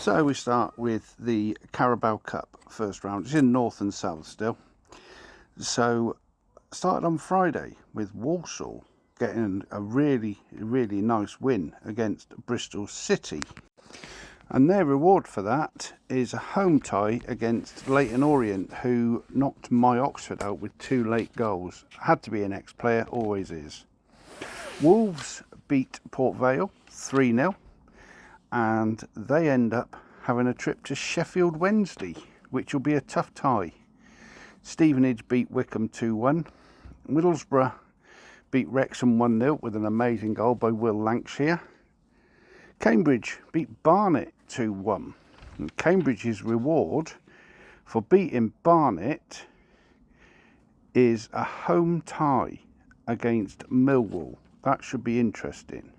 So we start with the Carabao Cup first round. It's in North and South still. So started on Friday with Walsall getting a really nice win against Bristol City. And their reward for that is a home tie against Leyton Orient, who knocked my Oxford out with 2 late goals. Had to be an ex-player, always is. Wolves beat Port Vale 3-0. And they end up having a trip to Sheffield Wednesday, which will be a tough tie. Stevenage beat Wycombe 2-1. Middlesbrough beat Wrexham 1-0 with an amazing goal by Will Lancashire. Cambridge beat Barnet 2-1. And Cambridge's reward for beating Barnet is a home tie against Millwall. That should be interesting.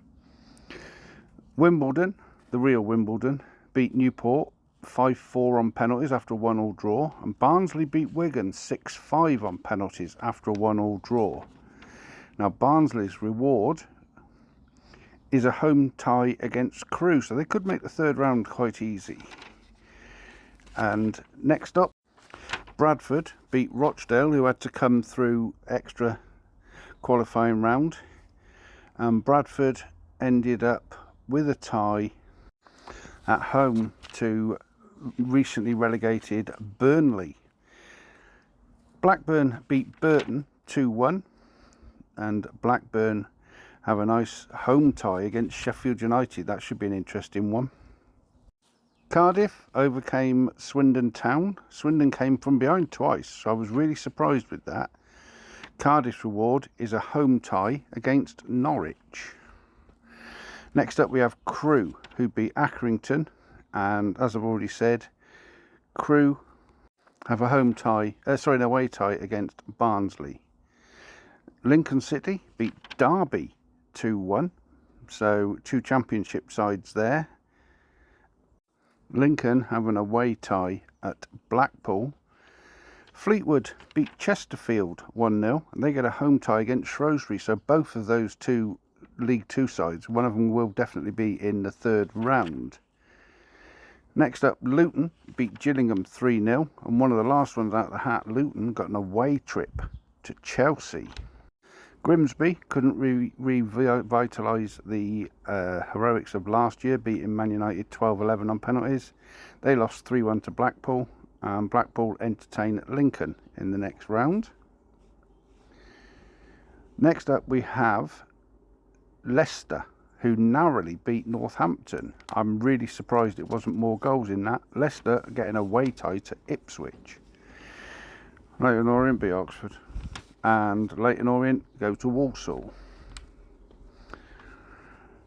Wimbledon, the real Wimbledon, beat Newport 5-4 on penalties after a 1-1 draw, and Barnsley beat Wigan 6-5 on penalties after a 1-1 draw. Now Barnsley's reward is a home tie against Crewe, so they could make the third round quite easy. And next up, Bradford beat Rochdale, who had to come through extra qualifying round, and Bradford ended up with a tie at home to recently relegated Burnley. Blackburn beat Burton 2-1, and Blackburn have a nice home tie against Sheffield United. That should be an interesting one. Cardiff overcame Swindon Town. Swindon came from behind twice, so I was really surprised with that. Cardiff's reward is a home tie against Norwich. Next up we have Crewe, who beat Accrington, and as I've already said, Crewe have a an away tie against Barnsley. Lincoln City beat Derby 2-1, so 2 championship sides there. Lincoln have an away tie at Blackpool. Fleetwood beat Chesterfield 1-0, and they get a home tie against Shrewsbury, so both of those 2 League 2 sides, one of them will definitely be in the third round. Next up, Luton beat Gillingham 3-0, and one of the last ones out of the hat, Luton got an away trip to Chelsea. Grimsby couldn't revitalise the heroics of last year, beating Man United 12-11 on penalties. They lost 3-1 to Blackpool, and Blackpool entertain Lincoln in the next round. Next up we have Leicester, who narrowly beat Northampton. I'm really surprised it wasn't more goals in that. Leicester getting a away tie to Ipswich. Leyton Orient beat Oxford, and Leyton Orient go to Walsall.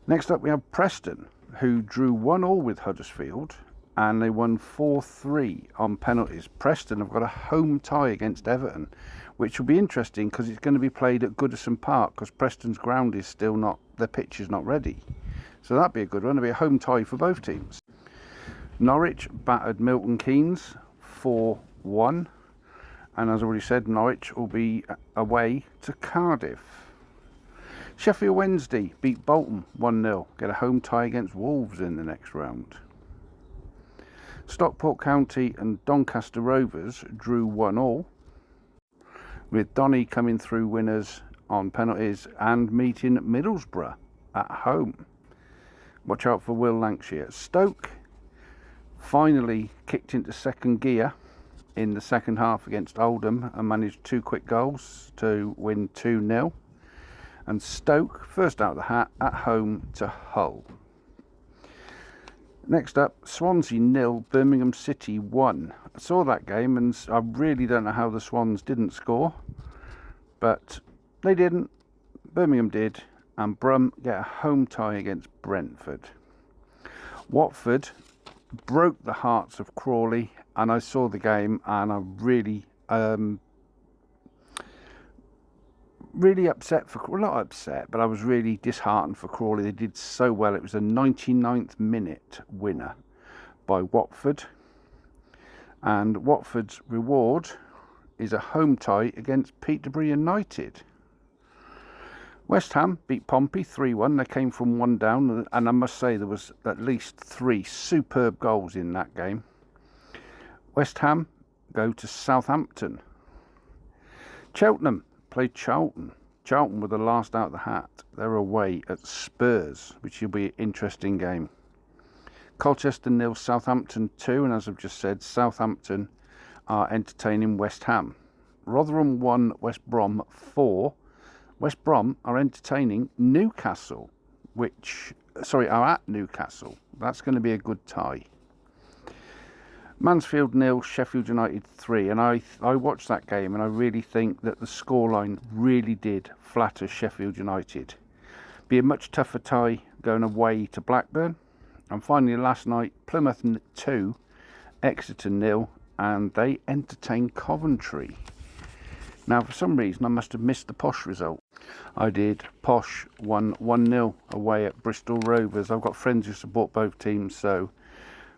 Next up we have Preston, who drew 1-1 with Huddersfield, and they won 4-3 on penalties. Preston have got a home tie against Everton, which will be interesting because it's going to be played at Goodison Park, because Preston's ground is still not, the pitch is not ready. So that'd be a good one. It'll be a home tie for both teams. Norwich battered Milton Keynes 4-1, and as I already said, Norwich will be away to Cardiff. Sheffield Wednesday beat Bolton 1-0, get a home tie against Wolves in the next round. Stockport County and Doncaster Rovers drew 1-1, with Donny coming through winners on penalties and meeting Middlesbrough at home. Watch out for Will Lancashire. Stoke finally kicked into second gear in the second half against Oldham and managed 2 quick goals to win 2-0. And Stoke, first out of the hat, at home to Hull. Next up, Swansea 0, Birmingham City 1. I saw that game and I really don't know how the Swans didn't score, but they didn't. Birmingham did, and Brum get a home tie against Brentford. Watford broke the hearts of Crawley, and I saw the game and I really upset for, well, not upset, but I was really disheartened for Crawley. They did so well. It was a 99th minute winner by Watford, and Watford's reward is a home tie against Peterborough United. West Ham beat Pompey 3-1. They came from 1 down, and I must say there was at least 3 superb goals in that game. West Ham go to Southampton. Cheltenham played Charlton. Charlton were the last out of the hat. They're away at Spurs, which will be an interesting game. Colchester 0, Southampton 2, and as I've just said, Southampton are entertaining West Ham. Rotherham 1, West Brom 4. West Brom are entertaining Newcastle, are at Newcastle. That's going to be a good tie. Mansfield 0, Sheffield United 3, and I watched that game, and I really think that the scoreline really did flatter Sheffield United. Be a much tougher tie going away to Blackburn. And finally, last night, Plymouth 2, Exeter 0, and they entertained Coventry. Now, for some reason, I must have missed the Posh result. I did. Posh won 1-0 away at Bristol Rovers. I've got friends who support both teams,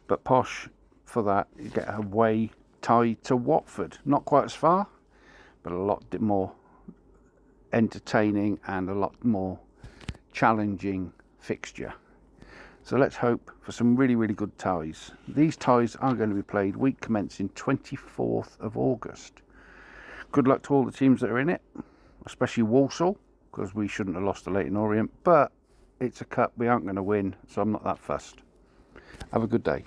but Posh, for that, you get a away tie to Watford. Not quite as far, but a lot more entertaining and a lot more challenging fixture. So let's hope for some really, really good ties. These ties are going to be played week commencing 24th of August. Good luck to all the teams that are in it, especially Walsall, because we shouldn't have lost to Leyton Orient, but it's a cup we aren't going to win, so I'm not that fussed. Have a good day.